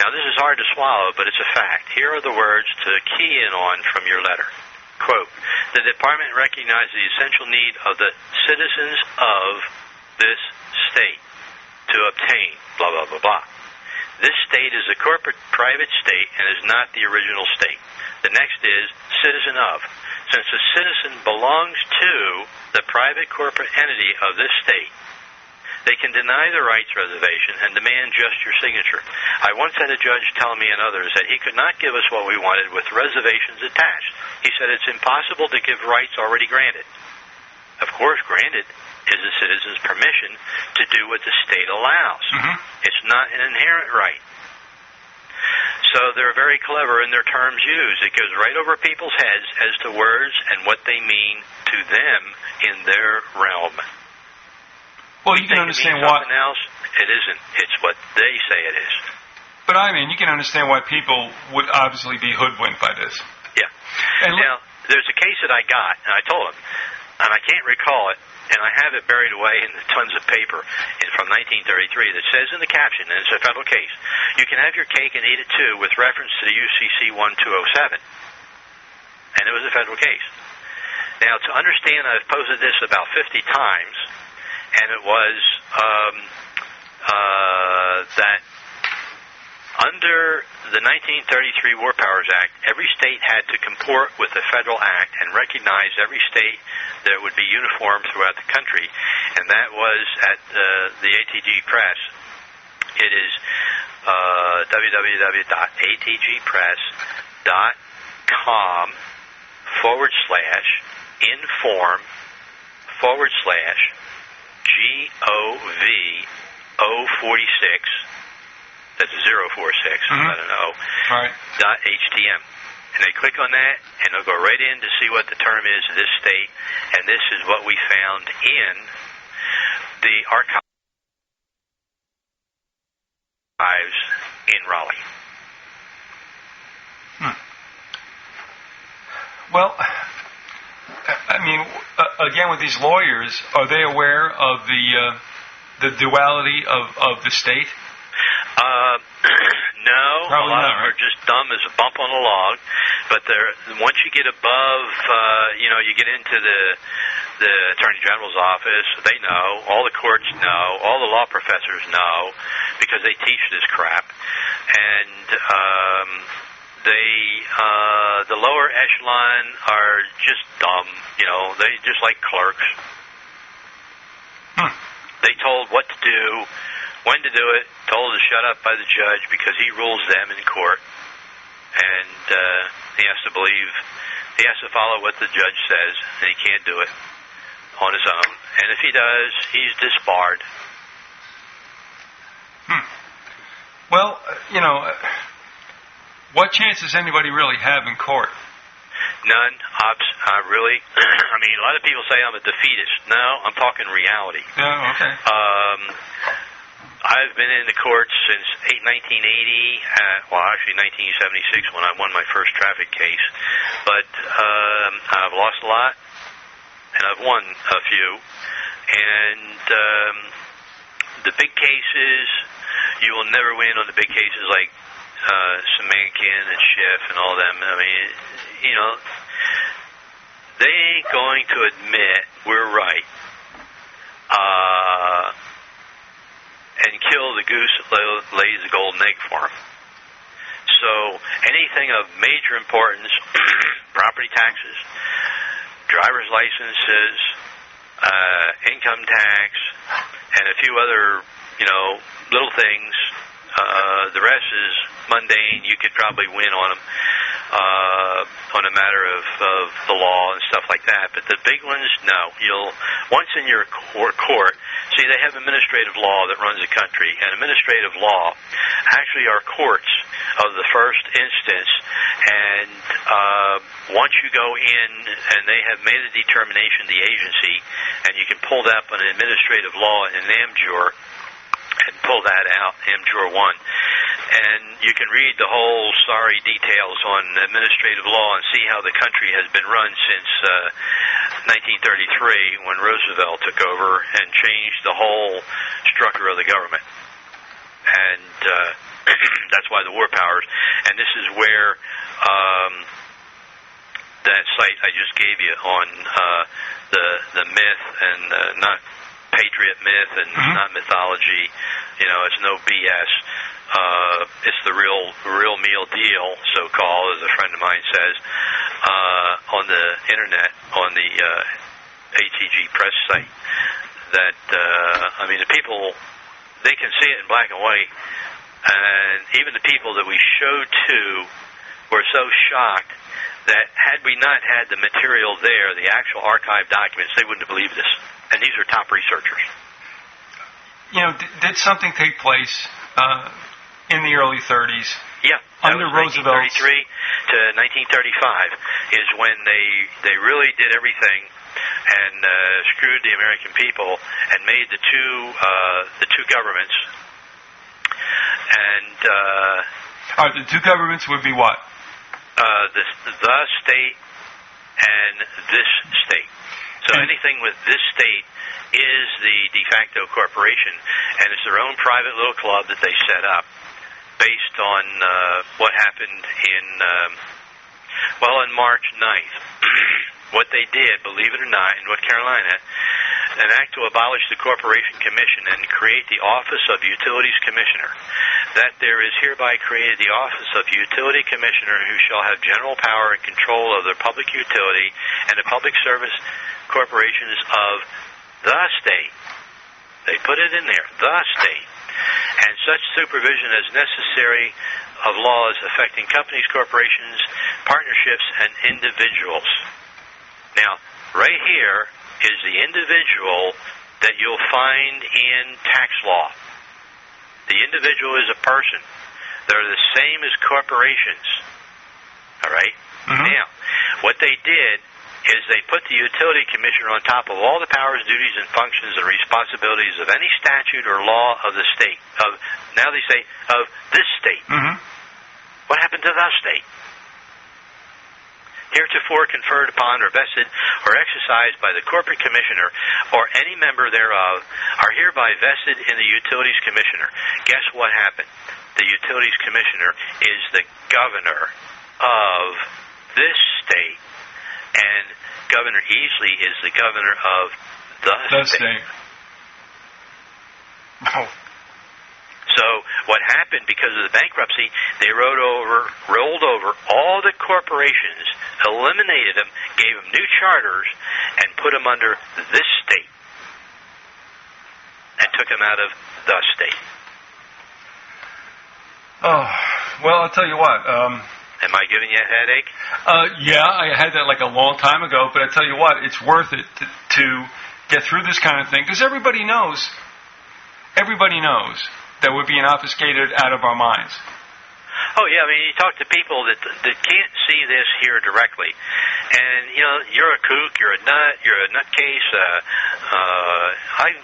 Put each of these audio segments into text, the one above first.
Now, this is hard to swallow, but it's a fact. Here are the words to key in on from your letter. Quote, the department recognizes the essential need of the citizens of this state to obtain blah, blah, blah, blah. This state is a corporate private state and is not the original state. The next is citizen of. Since a citizen belongs to the private corporate entity of this state, they can deny the rights reservation and demand just your signature. I once had a judge tell me and others that he could not give us what we wanted with reservations attached. He said it's impossible to give rights already granted. Of course, granted is the citizen's permission to do what the state allows. It's not an inherent right. So they're very clever in their terms used. It goes right over people's heads as to words and what they mean to them in their realm. Well, you can understand why. Something else, it isn't. It's what they say it is. But I mean, you can understand why people would obviously be hoodwinked by this. Yeah. And now, there's a case that I got, and I told him, and I can't recall it, and I have it buried away in tons of paper from 1933 that says in the caption, and it's a federal case, you can have your cake and eat it too with reference to the UCC 1207. And it was a federal case. Now, to understand, I've posted this about 50 times, and it was that under the 1933 War Powers Act, every state had to comport with the federal act and recognize every state that would be uniform throughout the country, and that was at the ATG Press. It is www.atgpress.com/inform/GOV046, that's 046, I don't know, right. .htm. And they click on that, and they'll go right in to see what the term is in this state, and this is what we found in the archives in Raleigh. Well, I mean, again, with these lawyers, are they aware of the duality of the state? No, probably a lot not, of them right? are just dumb as a bump on a log. But once you get above, you get into the Attorney General's office, they know. All the courts know. All the law professors know because they teach this crap. And the lower echelon are just dumb. They just like clerks. They told what to do, when to do it, told to shut up by the judge because he rules them in court. And he has to follow what the judge says, and he can't do it on his own. And if he does, he's disbarred. Well, what chance does anybody really have in court? None. Really. I mean, a lot of people say I'm a defeatist. No, I'm talking reality. Yeah, okay. I've been in the courts since 1980, actually 1976 when I won my first traffic case. But I've lost a lot, and I've won a few. And the big cases, you will never win on the big cases like Samankin and Schiff and all them. I mean, they ain't going to admit we're right. And kill the goose that lays the golden egg for them. So anything of major importance, property taxes, driver's licenses, income tax, and a few other, little things. The rest is mundane. You could probably win on them on a matter of the law and stuff like that. But the big ones, no. Once in your court, see, they have administrative law that runs the country. And administrative law actually are courts of the first instance. And once you go in and they have made a determination, the agency, and you can pull that up on an administrative law in AmJur, and pull that out, AmJur 1. And you can read the whole sorry details on administrative law and see how the country has been run since 1933 when Roosevelt took over and changed the whole structure of the government. And That's why the war powers, and this is where that site I just gave you on the myth and not patriot myth and not mythology. It's no BS. It's the real meal deal, so called, as a friend of mine says, on the internet, on the ATG press site. That the people, they can see it in black and white, and even the people that we showed to were so shocked that had we not had the material there, the actual archive documents, they wouldn't have believed this. And these are top researchers. Did something take place in the early 30s? Yeah, under Roosevelt. 1933 to 1935 is when they really did everything and screwed the American people and made the two governments. And the two governments would be what? The state and this state. So anything with this state is the de facto corporation, and it's their own private little club that they set up based on what happened on March 9th. What they did, believe it or not, in North Carolina, an act to abolish the Corporation Commission and create the Office of Utilities Commissioner. That there is hereby created the Office of Utility Commissioner, who shall have general power and control of the public utility and the public service corporations of the state. They put it in there, the state. And such supervision as necessary of laws affecting companies, corporations, partnerships, and individuals. Now, right here is the individual that you'll find in tax law. The individual is a person. They're the same as corporations. All right? Now, what they did is they put the utility commissioner on top of all the powers, duties, and functions and responsibilities of any statute or law of the state. Now they say, of this state. What happened to the state? Heretofore conferred upon or vested or exercised by the corporate commissioner or any member thereof are hereby vested in the utilities commissioner. Guess what happened? The utilities commissioner is the governor of this state, and Governor Easley is the governor of the state. Oh. So what happened, because of the bankruptcy, they rolled over all the corporations, eliminated them, gave them new charters, and put them under this state, and took them out of the state. Oh, well, I'll tell you what. Am I giving you a headache? Yeah, I had that like a long time ago, but I tell you what, it's worth it to get through this kind of thing, because everybody knows that we're being obfuscated out of our minds. Oh, yeah, you talk to people that can't see this here directly. And, you're a kook, you're a nut, you're a nutcase.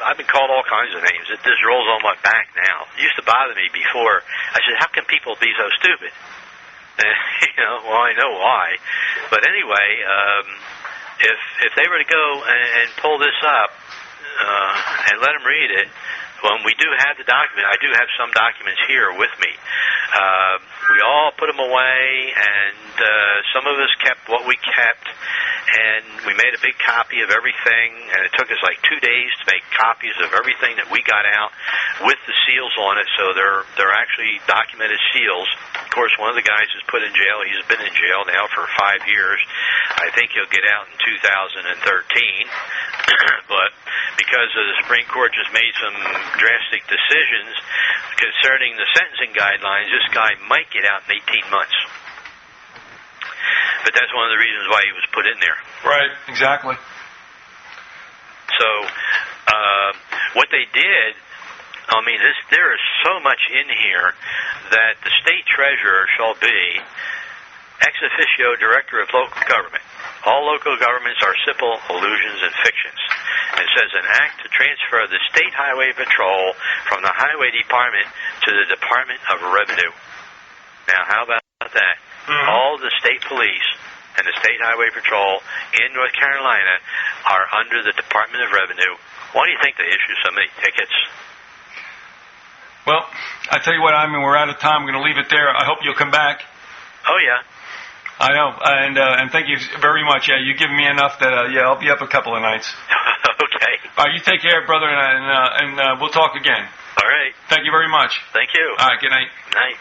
I've been called all kinds of names. This rolls on my back now. It used to bother me before. I said, how can people be so stupid? Well, I know why. But anyway, if they were to go and pull this up and let them read it, well, we do have the document. I do have some documents here with me. We all put them away, and some of us kept what we kept, and we made a big copy of everything, and it took us like 2 days to make copies of everything that we got out with the seals on it, so they're actually documented seals. Of course, one of the guys is put in jail. He's been in jail now for 5 years. I think he'll get out in 2013. But because the Supreme Court just made some drastic decisions concerning the sentencing guidelines, this guy might get out in 18 months. But that's one of the reasons why he was put in there. Right, exactly. So, what they did, there is so much in here that the state treasurer shall be ex officio director of local government. All local governments are simple illusions and fictions. It says an act to transfer the State Highway Patrol from the Highway Department to the Department of Revenue. Now, how about that? All the state police and the State Highway Patrol in North Carolina are under the Department of Revenue. Why do you think they issue so many tickets? Well, I tell you what, we're out of time. I'm going to leave it there. I hope you'll come back. Oh, yeah. I know, and thank you very much. Yeah, you've given me enough that, I'll be up a couple of nights. Okay. All right, you take care, brother, and we'll talk again. All right. Thank you very much. Thank you. All right, good night. Night.